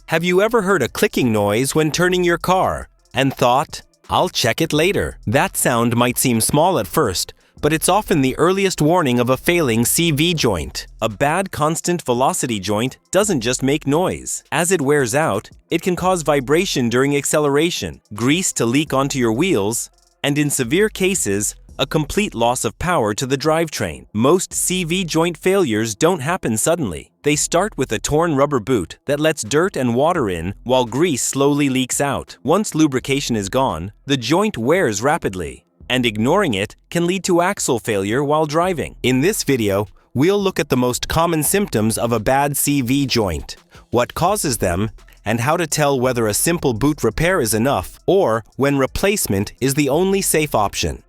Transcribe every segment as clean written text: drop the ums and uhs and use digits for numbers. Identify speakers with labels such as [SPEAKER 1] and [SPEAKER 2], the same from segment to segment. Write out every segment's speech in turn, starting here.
[SPEAKER 1] Have you ever heard a clicking noise when turning your car and thought, "I'll check it later"? That sound might seem small at first, but it's often the earliest warning of a failing CV joint. A bad constant velocity joint doesn't just make noise. As it wears out, it can cause vibration during acceleration, grease to leak onto your wheels, and in severe cases, a complete loss of power to the drivetrain. Most CV joint failures don't happen suddenly. They start with a torn rubber boot that lets dirt and water in while grease slowly leaks out. Once lubrication is gone, the joint wears rapidly, and ignoring it can lead to axle failure while driving. In this video, we'll look at the most common symptoms of a bad CV joint, what causes them, and how to tell whether a simple boot repair is enough or when replacement is the only safe option.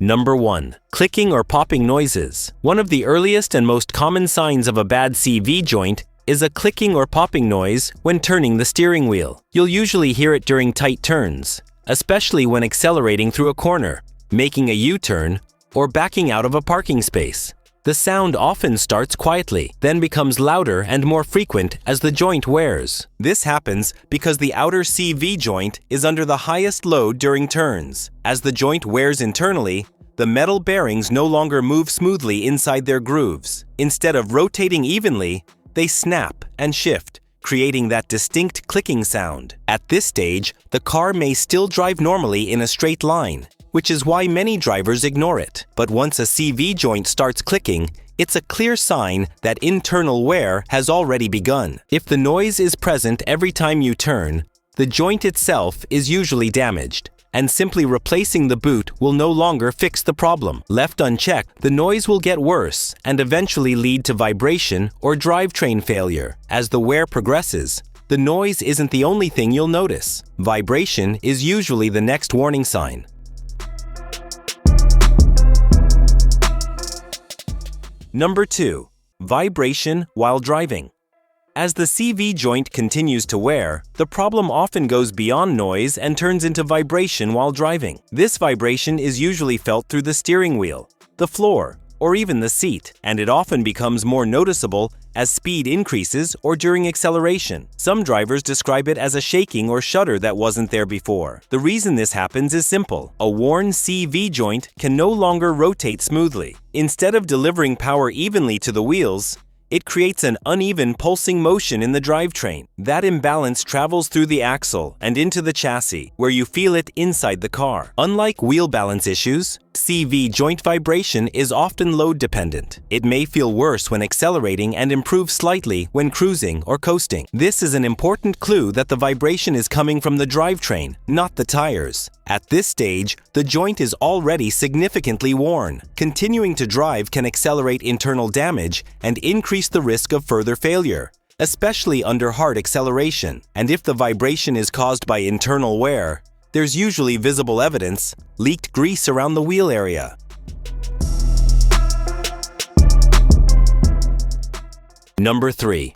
[SPEAKER 1] Number 1. Clicking or popping noises. One of the earliest and most common signs of a bad CV joint is a clicking or popping noise when turning the steering wheel. You'll usually hear it during tight turns, especially when accelerating through a corner, making a U-turn, or backing out of a parking space. The sound often starts quietly, then becomes louder and more frequent as the joint wears. This happens because the outer CV joint is under the highest load during turns. As the joint wears internally, the metal bearings no longer move smoothly inside their grooves. Instead of rotating evenly, they snap and shift, creating that distinct clicking sound. At this stage, the car may still drive normally in a straight line, which is why many drivers ignore it. But once a CV joint starts clicking, it's a clear sign that internal wear has already begun. If the noise is present every time you turn, the joint itself is usually damaged, and simply replacing the boot will no longer fix the problem. Left unchecked, the noise will get worse and eventually lead to vibration or drivetrain failure. As the wear progresses, the noise isn't the only thing you'll notice. Vibration is usually the next warning sign. Number 2. Vibration while driving. As the CV joint continues to wear, the problem often goes beyond noise and turns into vibration while driving. This vibration is usually felt through the steering wheel, the floor, or even the seat, and it often becomes more noticeable as speed increases or during acceleration. Some drivers describe it as a shaking or shudder that wasn't there before. The reason this happens is simple. A worn CV joint can no longer rotate smoothly. Instead of delivering power evenly to the wheels, it creates an uneven pulsing motion in the drivetrain. That imbalance travels through the axle and into the chassis, where you feel it inside the car. Unlike wheel balance issues, CV joint vibration is often load dependent. It may feel worse when accelerating and improve slightly when cruising or coasting. This is an important clue that the vibration is coming from the drivetrain, not the tires. At this stage, the joint is already significantly worn. Continuing to drive can accelerate internal damage and increase the risk of further failure, especially under hard acceleration. And if the vibration is caused by internal wear, there's usually visible evidence, leaked grease around the wheel area. Number 3.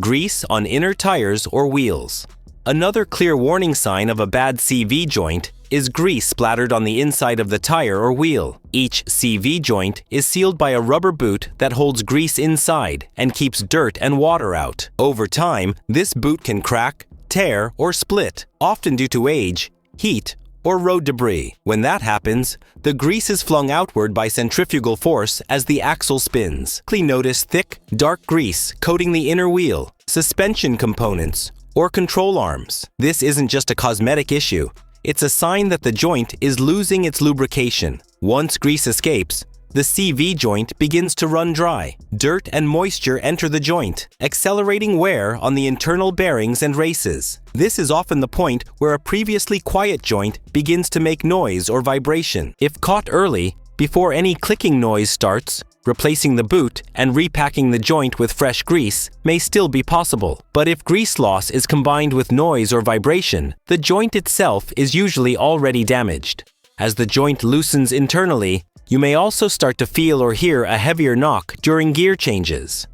[SPEAKER 1] Grease on inner tires or wheels. Another clear warning sign of a bad CV joint is grease splattered on the inside of the tire or wheel. Each CV joint is sealed by a rubber boot that holds grease inside and keeps dirt and water out. Over time, this boot can crack, tear, or split, often due to age, heat, or road debris. When that happens, the grease is flung outward by centrifugal force as the axle spins. Clearly notice thick, dark grease coating the inner wheel, suspension components, or control arms. This isn't just a cosmetic issue. It's a sign that the joint is losing its lubrication. Once grease escapes, the CV joint begins to run dry. Dirt and moisture enter the joint, accelerating wear on the internal bearings and races. This is often the point where a previously quiet joint begins to make noise or vibration. If caught early, before any clicking noise starts, replacing the boot and repacking the joint with fresh grease may still be possible. But if grease loss is combined with noise or vibration, the joint itself is usually already damaged. As the joint loosens internally, you may also start to feel or hear a heavier knock during gear changes.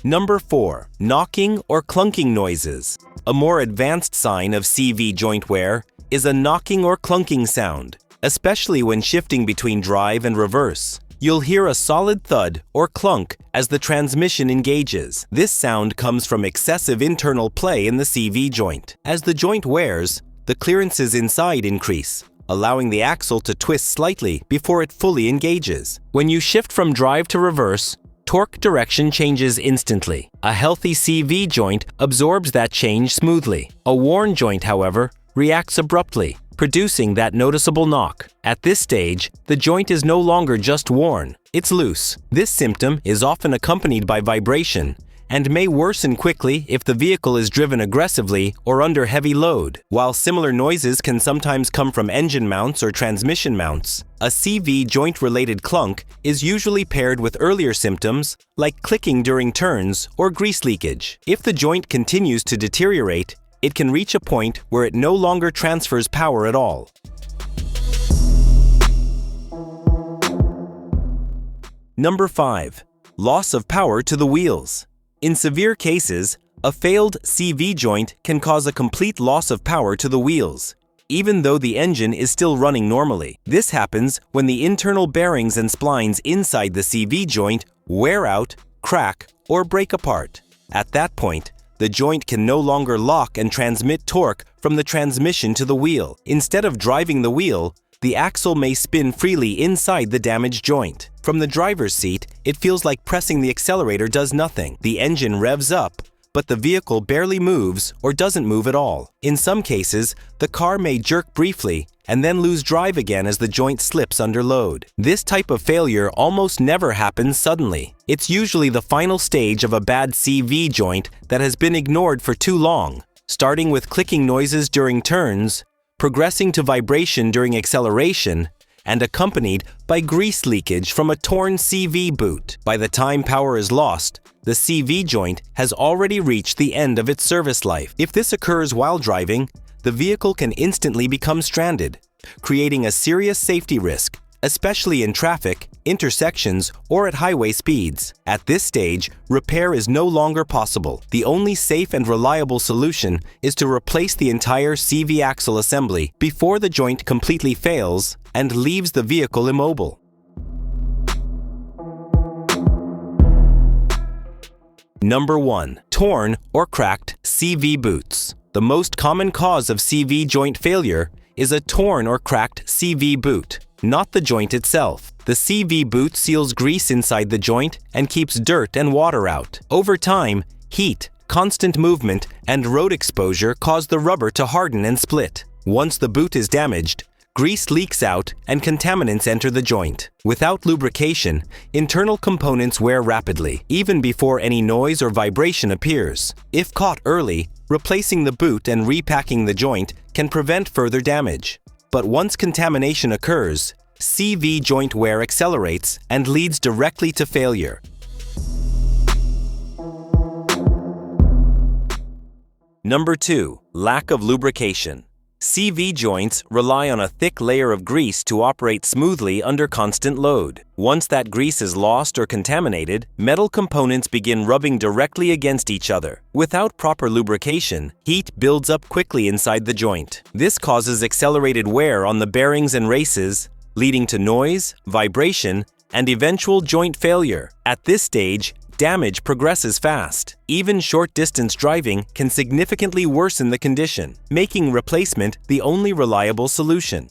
[SPEAKER 1] Number 4. Knocking or clunking noises. A more advanced sign of CV joint wear is a knocking or clunking sound. especially when shifting between drive and reverse. You'll hear a solid thud or clunk as the transmission engages. This sound comes from excessive internal play in the CV joint. As the joint wears, the clearances inside increase, allowing the axle to twist slightly before it fully engages. When you shift from drive to reverse, torque direction changes instantly. A healthy CV joint absorbs that change smoothly. A worn joint, however, reacts abruptly, producing that noticeable knock. At this stage, the joint is no longer just worn, it's loose. This symptom is often accompanied by vibration and may worsen quickly if the vehicle is driven aggressively or under heavy load. While similar noises can sometimes come from engine mounts or transmission mounts, a CV joint-related clunk is usually paired with earlier symptoms like clicking during turns or grease leakage. If the joint continues to deteriorate, it can reach a point where it no longer transfers power at all. Number 5. Loss of power to the wheels. In severe cases, a failed CV joint can cause a complete loss of power to the wheels, even though the engine is still running normally. This happens when the internal bearings and splines inside the CV joint wear out, crack, or break apart. At that point, the joint can no longer lock and transmit torque from the transmission to the wheel. Instead of driving the wheel, the axle may spin freely inside the damaged joint. From the driver's seat, it feels like pressing the accelerator does nothing. The engine revs up, but the vehicle barely moves or doesn't move at all. In some cases, the car may jerk briefly and then lose drive again as the joint slips under load. This type of failure almost never happens suddenly. It's usually the final stage of a bad CV joint that has been ignored for too long, starting with clicking noises during turns, progressing to vibration during acceleration, and accompanied by grease leakage from a torn CV boot. By the time power is lost, the CV joint has already reached the end of its service life. If this occurs while driving, the vehicle can instantly become stranded, creating a serious safety risk, especially in traffic, intersections, or at highway speeds. At this stage, repair is no longer possible. The only safe and reliable solution is to replace the entire CV axle assembly before the joint completely fails and leaves the vehicle immobile. Number 1. Torn or cracked CV boots. The most common cause of CV joint failure is a torn or cracked CV boot, not the joint itself. The CV boot seals grease inside the joint and keeps dirt and water out. Over time, heat, constant movement, and road exposure cause the rubber to harden and split. Once the boot is damaged, grease leaks out and contaminants enter the joint. Without lubrication, internal components wear rapidly, even before any noise or vibration appears. If caught early, replacing the boot and repacking the joint can prevent further damage. But once contamination occurs, CV joint wear accelerates and leads directly to failure. Number 2. Lack of lubrication. CV joints rely on a thick layer of grease to operate smoothly under constant load. Once that grease is lost or contaminated, metal components begin rubbing directly against each other. Without proper lubrication, heat builds up quickly inside the joint. This causes accelerated wear on the bearings and races, leading to noise, vibration, and eventual joint failure. At this stage, damage progresses fast. Even short-distance driving can significantly worsen the condition, making replacement the only reliable solution.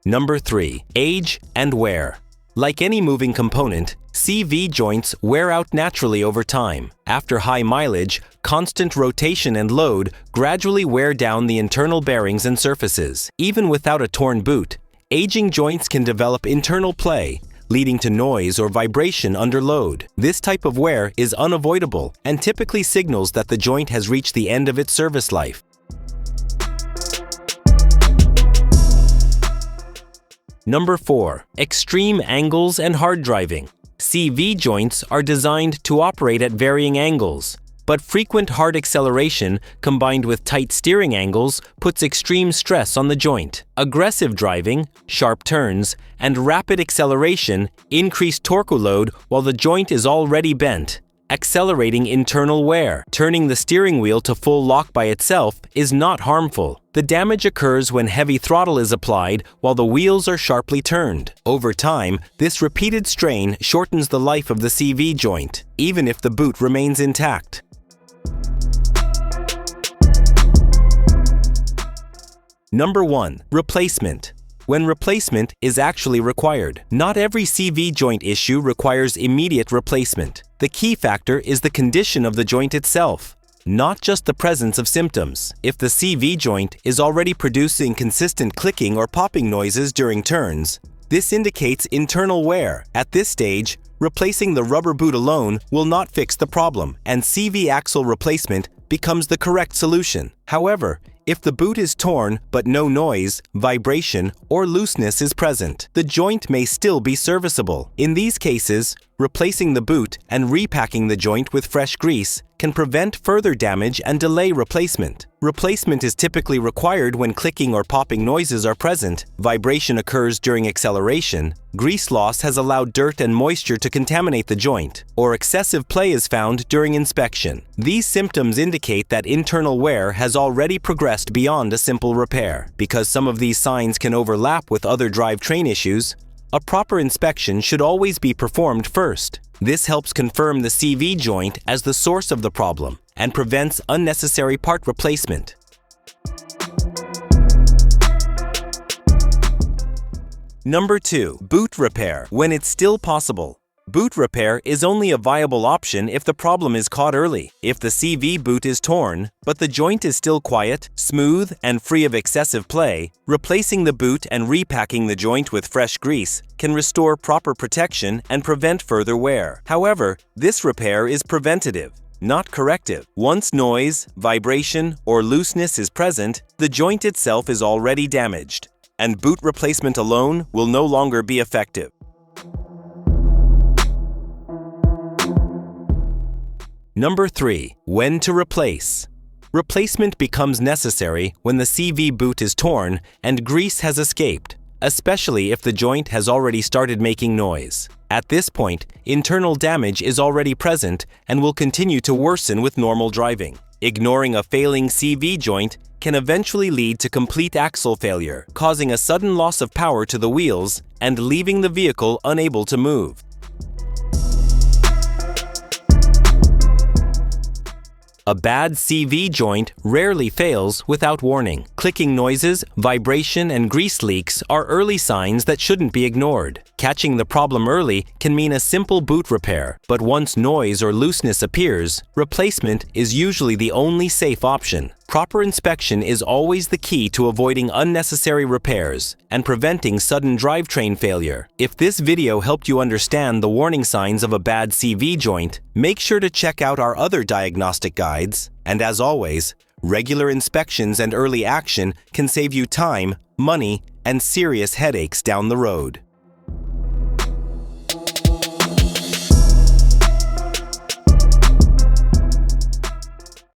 [SPEAKER 1] Number 3. Age and wear. Like any moving component, CV joints wear out naturally over time. After high mileage, constant rotation and load gradually wear down the internal bearings and surfaces. Even without a torn boot, aging joints can develop internal play, leading to noise or vibration under load. This type of wear is unavoidable and typically signals that the joint has reached the end of its service life. Number 4. Extreme angles and hard driving. CV joints are designed to operate at varying angles, but frequent hard acceleration combined with tight steering angles puts extreme stress on the joint. Aggressive driving, sharp turns, and rapid acceleration increase torque load while the joint is already bent, Accelerating internal wear. Turning the steering wheel to full lock by itself is not harmful. The damage occurs when heavy throttle is applied while the wheels are sharply turned. Over time, this repeated strain shortens the life of the CV joint, even if the boot remains intact. Number 1. Replacement. When replacement is actually required. Not every CV joint issue requires immediate replacement. The key factor is the condition of the joint itself, not just the presence of symptoms. If the CV joint is already producing consistent clicking or popping noises during turns, this indicates internal wear. At this stage, replacing the rubber boot alone will not fix the problem, and CV axle replacement becomes the correct solution. However, if the boot is torn but no noise, vibration, or looseness is present, the joint may still be serviceable. In these cases, replacing the boot and repacking the joint with fresh grease can prevent further damage and delay replacement. Replacement is typically required when clicking or popping noises are present, vibration occurs during acceleration, grease loss has allowed dirt and moisture to contaminate the joint, or excessive play is found during inspection. These symptoms indicate that internal wear has already progressed beyond a simple repair. Because some of these signs can overlap with other drivetrain issues, a proper inspection should always be performed first. This helps confirm the CV joint as the source of the problem and prevents unnecessary part replacement. Number 2. Boot repair. When it's still possible. Boot repair is only a viable option if the problem is caught early. If the CV boot is torn, but the joint is still quiet, smooth, and free of excessive play, replacing the boot and repacking the joint with fresh grease can restore proper protection and prevent further wear. However, this repair is preventative, not corrective. Once noise, vibration, or looseness is present, the joint itself is already damaged, and boot replacement alone will no longer be effective. Number 3. When to replace. Replacement becomes necessary when the CV boot is torn and grease has escaped, especially if the joint has already started making noise. At this point, internal damage is already present and will continue to worsen with normal driving. Ignoring a failing CV joint can eventually lead to complete axle failure, causing a sudden loss of power to the wheels and leaving the vehicle unable to move. A bad CV joint rarely fails without warning. Clicking noises, vibration, and grease leaks are early signs that shouldn't be ignored. Catching the problem early can mean a simple boot repair, but once noise or looseness appears, replacement is usually the only safe option. Proper inspection is always the key to avoiding unnecessary repairs and preventing sudden drivetrain failure. If this video helped you understand the warning signs of a bad CV joint, make sure to check out our other diagnostic guides. And as always, regular inspections and early action can save you time, money, and serious headaches down the road.